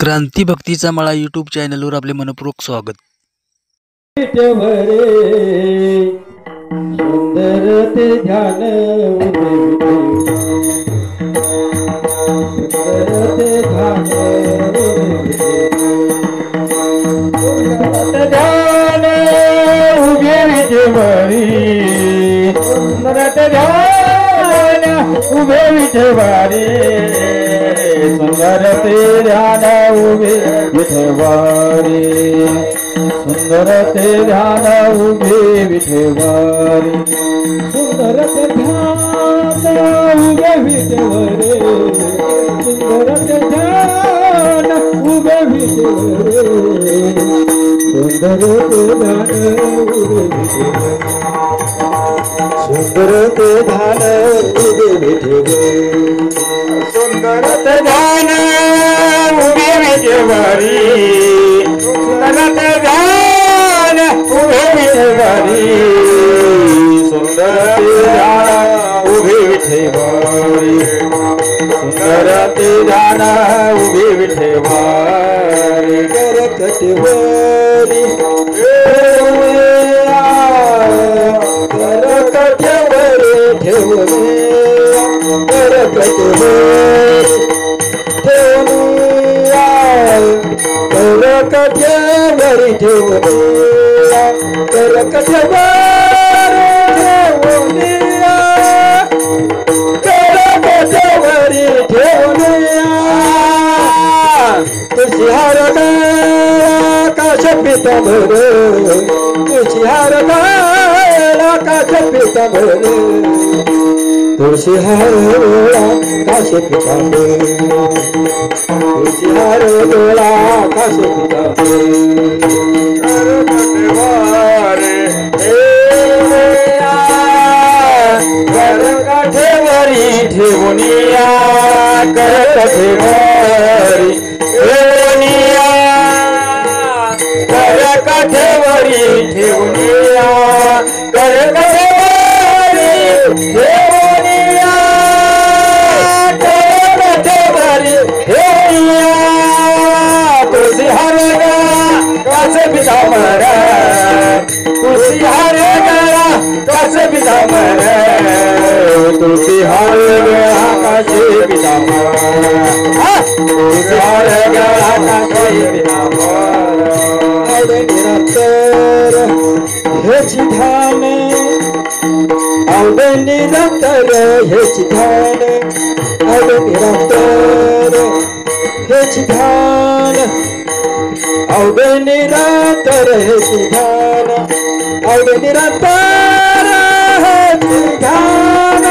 क्रांती भक्तीचा मळा यूट्यूब चॅनलवर आपले मनपूर्वक स्वागत। सुंदर ते ध्यान उभे विठेवरी सुंदर ते ध्यान उभे विठेवरी सुंदर ते ध्यान उभे विठेवरी सुंदर ते ध्यान उभे विठेवरी सुंदर ते ध्यान उभे विठेवरी सुंदर ते ध्यान उभे विठेवरी सुंदर ते ध्यान उभे विठेवरी सुंदर ते ध्यान उभे विठेवरी सुंदर ते ध्यान उभे विठेवरी सुंदर ते ध्यान उभे विठेवरी सुंदर ते ध्यान उभे विठेवरी सुंदर ते ध्यान उभे विठेवरी करकटवरी करकटवरी ठेवली करकटवरी करकटवरी ठेवली करकटवरी ठेवली तुझी हार काश पितांबर तुझी हार काश पितांबर तुझी हार काश पितांबर तुझी हार काश करकटवरी ठेवनिया करकटवरी ठेवनिया करकटवरी ठेवनिया करकटवरी ठेवनिया करकटवरी ठेवनिया तुझी हार काश पितांबर तुझी हार काश पितांबर तुझी हार काश पितांबर तुझी हार काश पितांबर निरंतर हेची ध्यान आवडे निरंतर हेची ध्यान आवडे निरंतर हेची ध्यान आवडे निरंतर हेची ध्यान आवडे निरंतर हेची ध्यान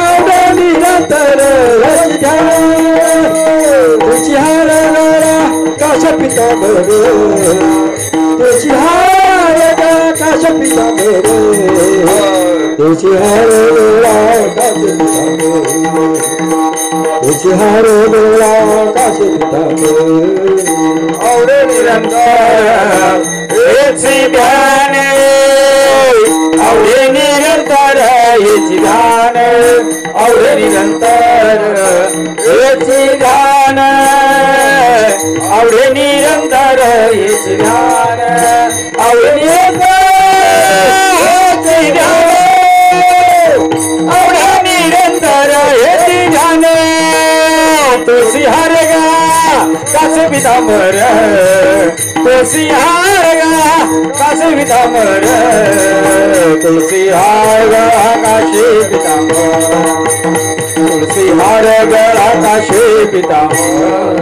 आवडे निरंतर हेची ध्यान तुझी हार काश पितांबर तुझी हार काश पितांबर तुझी हार काश पितांबर तुझी हार काश पितांबर आवडे निरंतर हेची ध्यान आवडे निरंतर हेची ध्यान आवडे निरंतर हेची ध्यान आवडे निरंतर हेची ध्यान आवडे निरंतर हेची ध्यान आवडे निरंतर हेची ध्यान तुझी हार काश पितांबर तुझी हार काश पितांबर तुझी हार काश पितांबर तुझी हार काश पितांबर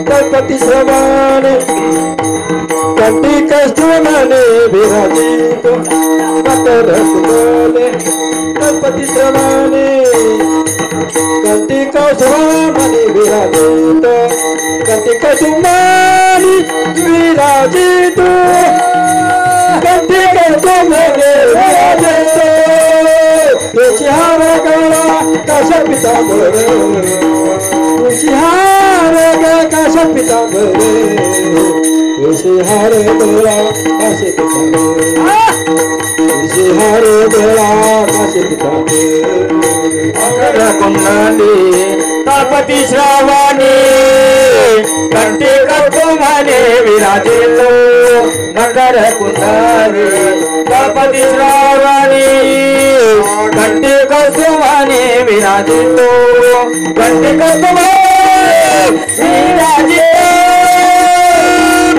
गणपती श्रवणे कंठी कष्टमाने विराजित मकर सुबोले गणपती श्रवणे कंठी कष्टमाने विराजित कंठी कष्टमाने विराजित कंठी कष्टमाने विराजित तुझी हार काश पितांबर तुझी हार काश पितांबर तुझी हार काश पितांबर तुझी हार काश पितांबर कुंडली गणपती श्रावणी कंठी कौतुमाने विराजितो मकर कुंडारी गणपती श्रावणी कंठी कौतुमाने विराजितो कंठी कौतुमाने विराजितो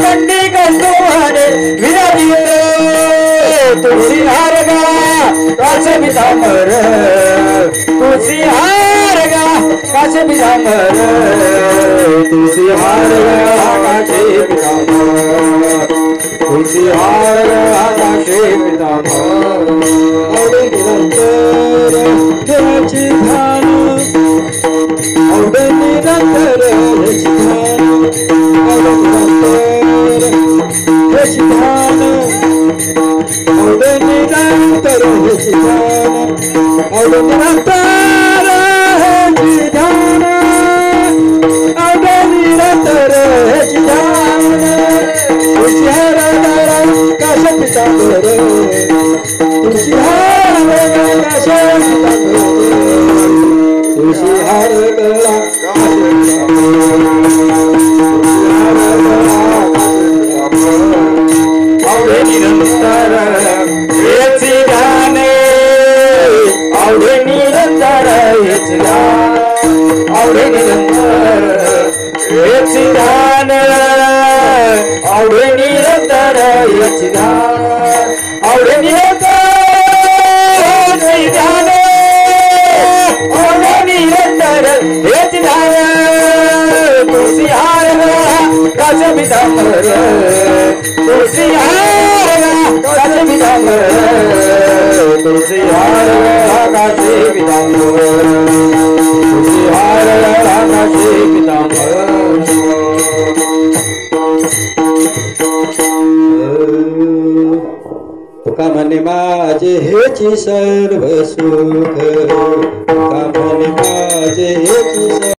कंठी कौतुमाने विराजितो तुळशी हार गा काशी पितांबर तुळशी हार गा काशी पितांबर तुळशी हार गा काशी पितांबर तुळशी हार गा काशी पितांबर आवडे निरंतर देवाची ध्यान आवडे निरंतर देवाची ध्यान आवडे निरंतर देवाची ध्यान आवडे निरंतर देवाची ध्यान आवडे निरंतर देवाची ध्यान आवडे निरंतर देवाची ध्यान तुळशी हार गळा काशी पितांबर तुळशी हार गळा काशी पितांबर तुळशी हार गळा आवडे निरंतर हेची ध्याने आवडे निरंतर हेची ध्यान आवडे निरंतर हेची ध्यान आवडे निरंतर हेची ध्यान आवडे निरंतर हेची ध्यान आवडे निरंतर हेची ध्यान तुळशी हार काशी पितांबर तुळशी हार काशी पितांबर तुळशी हार काशी पितांबर तुळशी हार काशी पितांबर तुका म्हणे माझे हेची सर्व सुख तुका म्हणे माझे हेची